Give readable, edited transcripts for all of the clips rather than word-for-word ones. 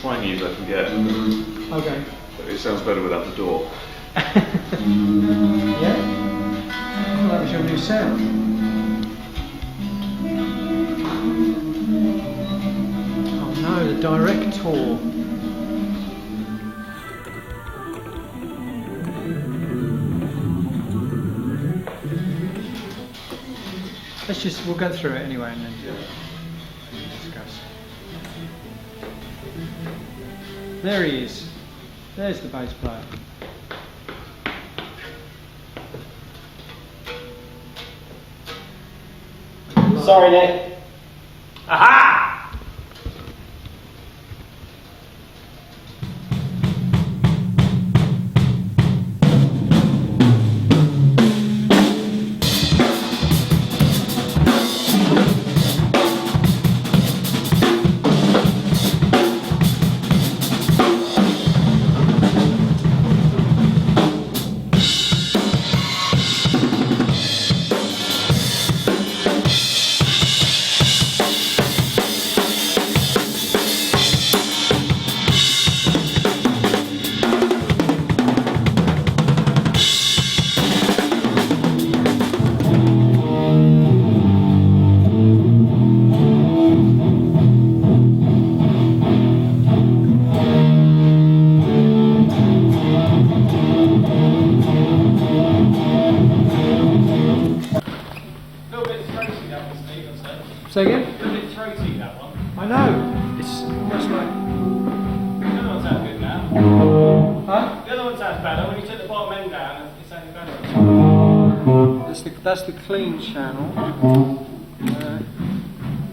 twangy as I can get. Okay. But it sounds better without the door. Yeah? Well, that was your new sound. Oh no, the Director. We'll go through it anyway and then discuss. There he is. There's the bass player. Sorry, Nick. Aha! Say again? A bit throaty, that one. I know. It's almost like. The other one sounds good now. Huh? The other one sounds better. When you took the bottom end down, it sounded better. That's the clean channel.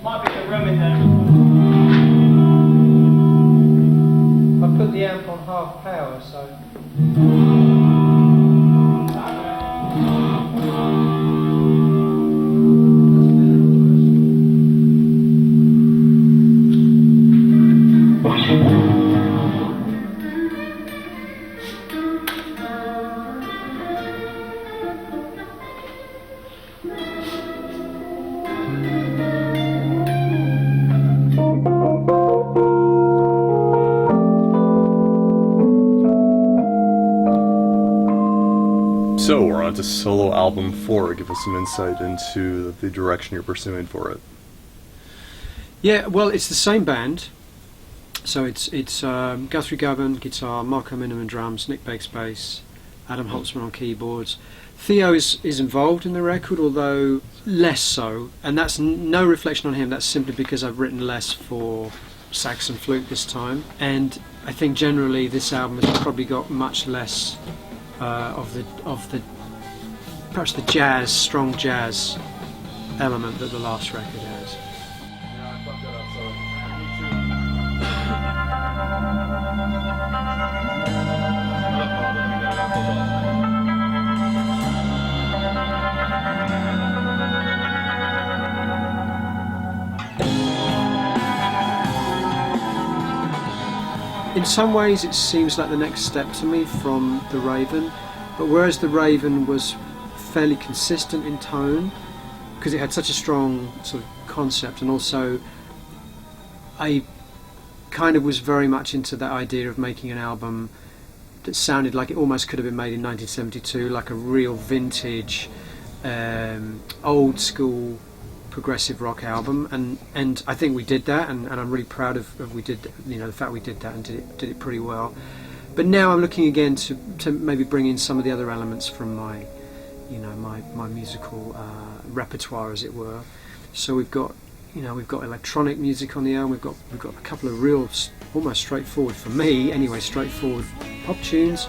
Might be the room in there. I put the amp on half power, so. So we're on to solo album 4. Give us some insight into the direction you're pursuing for it. Yeah, well, it's the same band. So it's Guthrie Govan guitar, Marco Minnemann drums, Nick Beggs bass, Adam Holtzman on keyboards. Theo is involved in the record, although less so, and that's no reflection on him. That's simply because I've written less for sax and flute this time, and I think generally this album has probably got much less of the perhaps the jazz, strong jazz element that the last record has. In some ways it seems like the next step to me from The Raven, but whereas The Raven was fairly consistent in tone, because it had such a strong sort of concept, and also I kind of was very much into that idea of making an album that sounded like it almost could have been made in 1972, like a real vintage, old school progressive rock album, and I think we did that, and I'm really proud of the fact we did that and did it pretty well. But now I'm looking again to maybe bring in some of the other elements from my musical repertoire, as it were. So we've got electronic music on the album. We've got a couple of real, almost straightforward, for me anyway, straightforward pop tunes.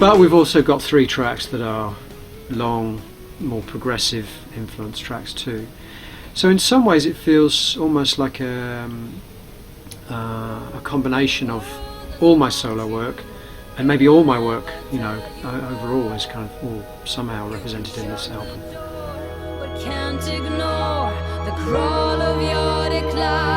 But we've also got 3 tracks that are long, more progressive influence tracks too. So in some ways it feels almost like a combination of all my solo work, and maybe all my work, you know, overall is kind of all somehow represented in this album. But can't ignore the crawl of your decline.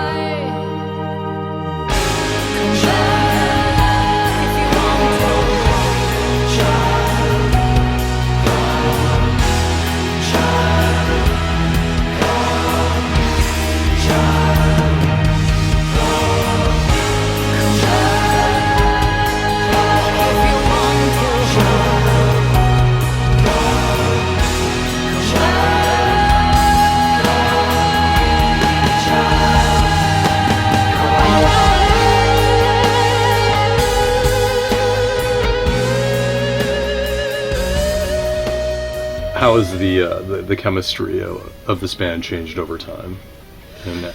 How has the chemistry of this band changed over time,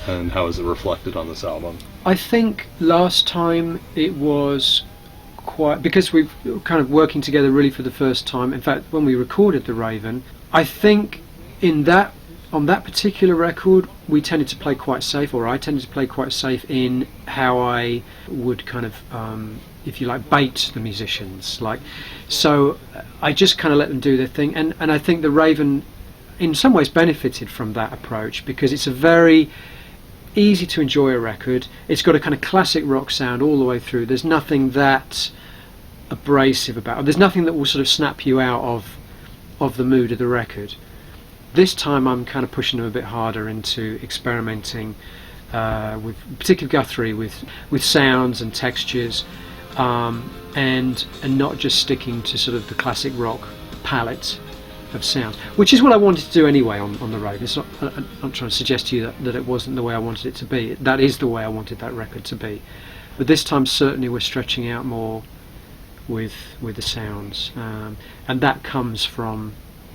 and how is it reflected on this album? I think last time it was quite, because we've kind of working together really for the first time. In fact, when we recorded The Raven, I think on that particular record we tended to play quite safe, or I tended to play quite safe in how I would kind of if you like, bait the musicians. So I just kind of let them do their thing, and I think The Raven in some ways benefited from that approach, because it's a very easy to enjoy a record. It's got a kind of classic rock sound all the way through. There's nothing that abrasive about it. There's nothing that will sort of snap you out of the mood of the record. This time I'm kind of pushing them a bit harder into experimenting with, particularly Guthrie, with sounds and textures, and not just sticking to sort of the classic rock palette of sound, which is what I wanted to do anyway on The Raven. It's not, I'm not trying to suggest to you that it wasn't the way I wanted it to be. That is the way I wanted that record to be. But this time certainly we're stretching out more with the sounds, and that comes from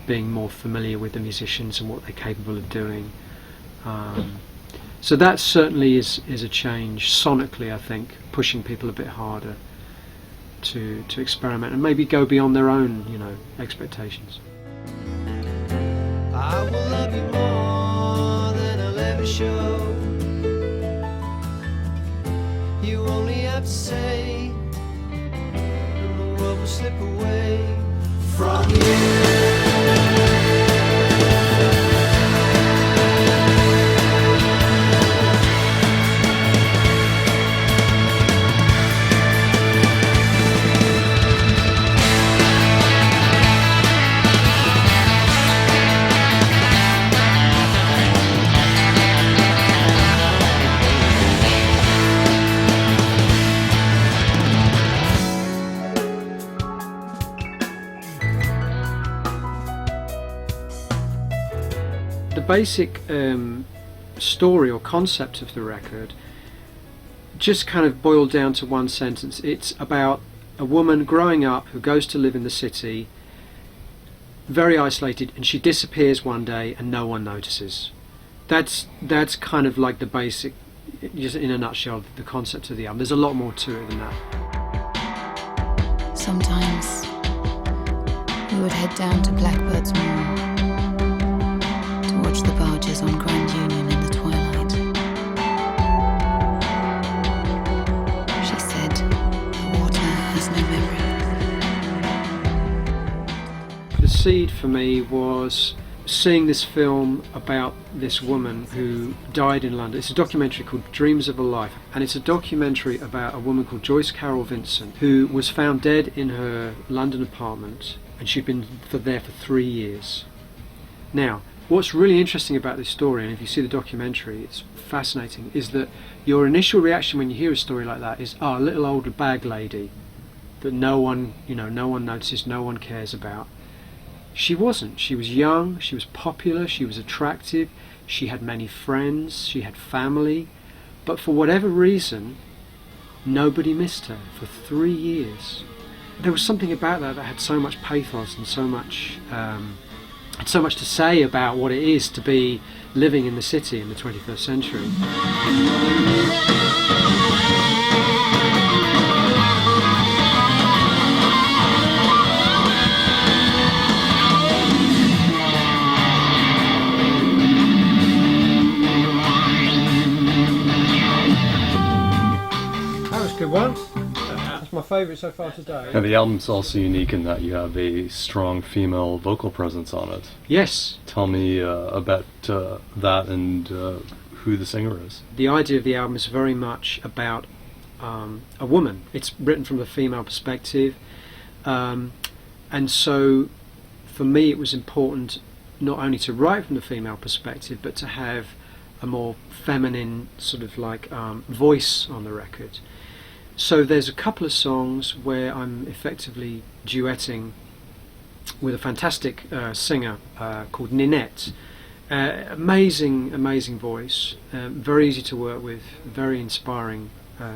being more familiar with the musicians and what they're capable of doing. So that certainly is a change sonically, I think, pushing people a bit harder to experiment and maybe go beyond their own, expectations. I will love you more than I'll ever show. You only have to say, and the world will slip away from you. The basic story or concept of the record just kind of boiled down to one sentence. It's about a woman growing up who goes to live in the city, very isolated, and she disappears one day and no one notices. That's kind of like the basic, just in a nutshell, the concept of the album. There's a lot more to it than that. Sometimes we would head down to Blackbird's Moor to watch the barges on Grand Union in the twilight. She said the water has no memory. The seed for me was seeing this film about this woman who died in London. It's a documentary called Dreams of a Life, and it's a documentary about a woman called Joyce Carol Vincent, who was found dead in her London apartment, and she'd been there for 3 years. Now, what's really interesting about this story, and if you see the documentary, it's fascinating, is that your initial reaction when you hear a story like that is, a little old bag lady that no one notices, no one cares about. She wasn't. She was young, she was popular, she was attractive, she had many friends, she had family, but for whatever reason, nobody missed her for 3 years. There was something about that had so much pathos and so much to say about what it is to be living in the city in the 21st century. my favourite so far today. And the album's also unique in that you have a strong female vocal presence on it. Yes. Tell me about that and who the singer is. The idea of the album is very much about a woman. It's written from the female perspective, and so for me it was important not only to write from the female perspective but to have a more feminine sort of like voice on the record. So there's a couple of songs where I'm effectively duetting with a fantastic singer called Ninette. Amazing voice, very easy to work with, very inspiring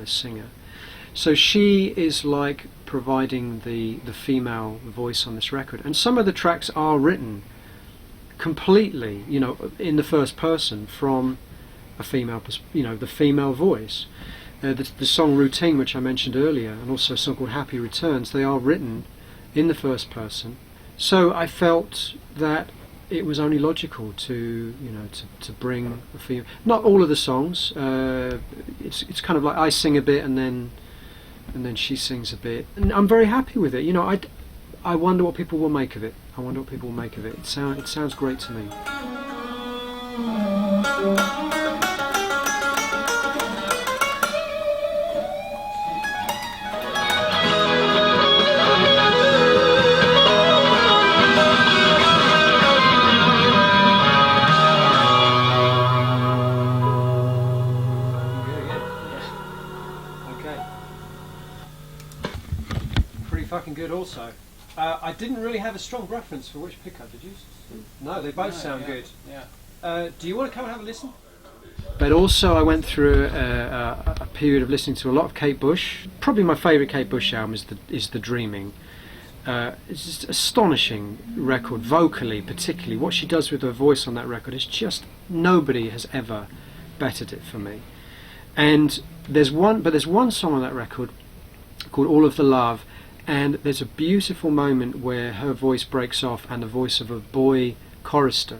singer. So she is like providing the female voice on this record, and some of the tracks are written completely, in the first person from a female, the female voice. The song Routine, which I mentioned earlier, and also a song called Happy Returns, they are written in the first person. So I felt that it was only logical to bring a female. Not all of the songs. It's kind of like I sing a bit and then she sings a bit, and I'm very happy with it. I wonder what people will make of it. It sounds great to me. Fucking good also. I didn't really have a strong preference for which pickup, did you? No, they both sound good. Yeah. Do you want to come and have a listen? But also I went through a period of listening to a lot of Kate Bush. Probably my favourite Kate Bush album is The Dreaming. It's just astonishing record, vocally particularly. What she does with her voice on that record is just, nobody has ever bettered it for me. And there's one song on that record called All of the Love, and there's a beautiful moment where her voice breaks off and the voice of a boy chorister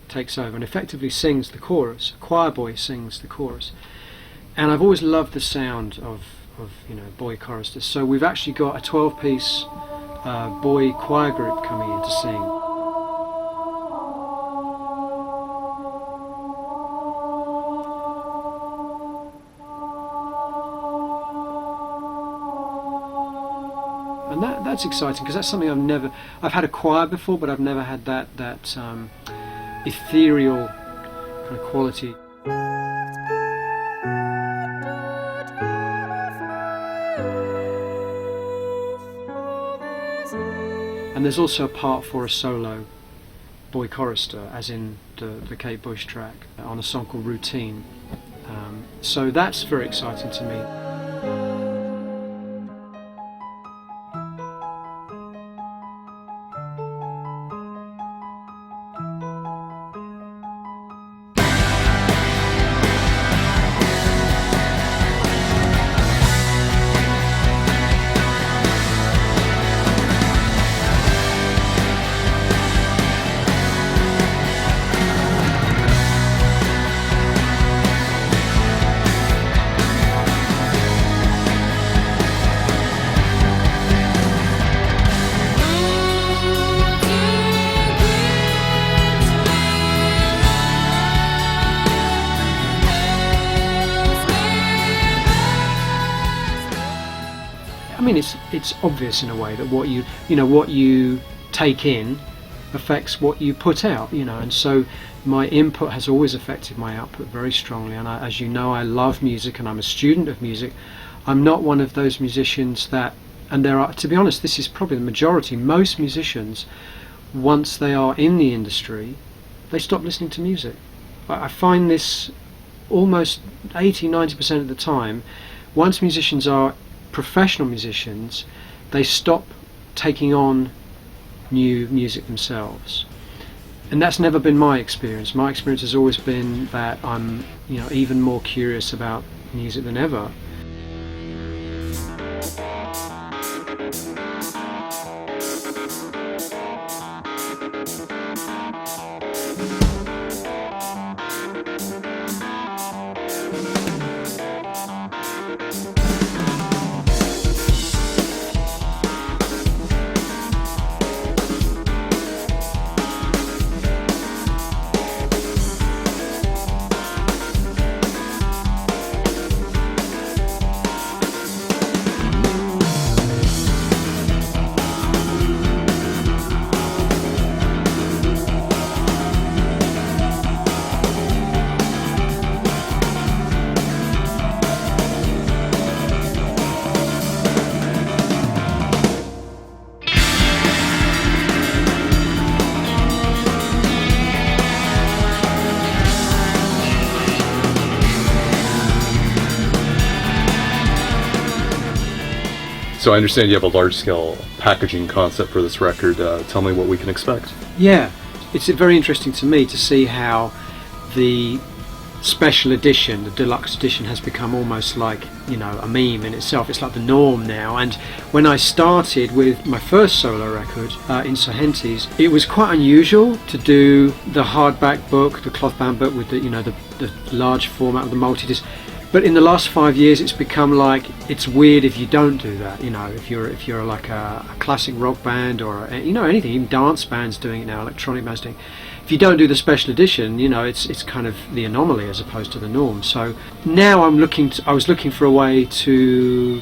takes over and effectively sings the chorus. A choir boy sings the chorus, and I've always loved the sound of boy choristers. So we've actually got a 12-piece boy choir group coming in to sing. And that's exciting because that's something I've had a choir before, but I've never had that ethereal kind of quality. And there's also a part for a solo boy chorister, as in the Kate Bush track, on a song called Routine. So that's very exciting to me. I mean, it's obvious in a way that what you take in affects what you put out, and so my input has always affected my output very strongly. And as you know, I love music and I'm a student of music. I'm not one of those musicians that, and there are, to be honest, this is probably the majority. Most musicians, once they are in the industry, they stop listening to music. I find this almost 80-90% of the time. Once musicians are professional musicians, they stop taking on new music themselves, and that's never been my experience. My experience has always been that I'm even more curious about music than ever. So I understand you have a large-scale packaging concept for this record. Tell me what we can expect. Yeah, it's very interesting to me to see how the special edition, the deluxe edition, has become almost like, you know, a meme in itself. It's like the norm now. And when I started with my first solo record, Insurgentes, it was quite unusual to do the hardback book, the cloth-bound book with the, you know, the large format of the multi-disc. But in the last 5 years, it's become like, it's weird if you don't do that. You know, if you're like a classic rock band or you know, anything, even dance bands doing it now, electronic bands doing it. If you don't do the special edition, you know, it's kind of the anomaly as opposed to the norm. So now I was looking for a way to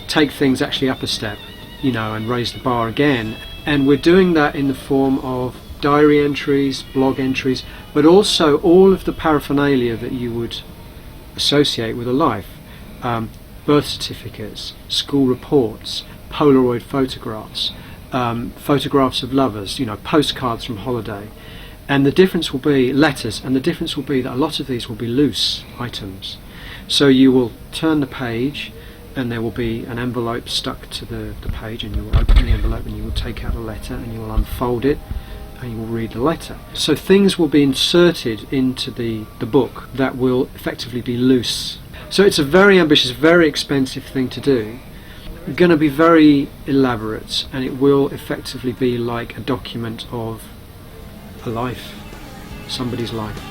take things actually up a step, you know, and raise the bar again. And we're doing that in the form of diary entries, blog entries, but also all of the paraphernalia that you would associate with a life. Birth certificates, school reports, Polaroid photographs, photographs of lovers, you know, postcards from holiday. And the difference will be letters, and the difference will be that a lot of these will be loose items. So you will turn the page and there will be an envelope stuck to the page, and you will open the envelope and you will take out the letter and you will unfold it and you will read the letter. So things will be inserted into the book that will effectively be loose. So it's a very ambitious, very expensive thing to do. It's going to be very elaborate, and it will effectively be like a document of a life, somebody's life.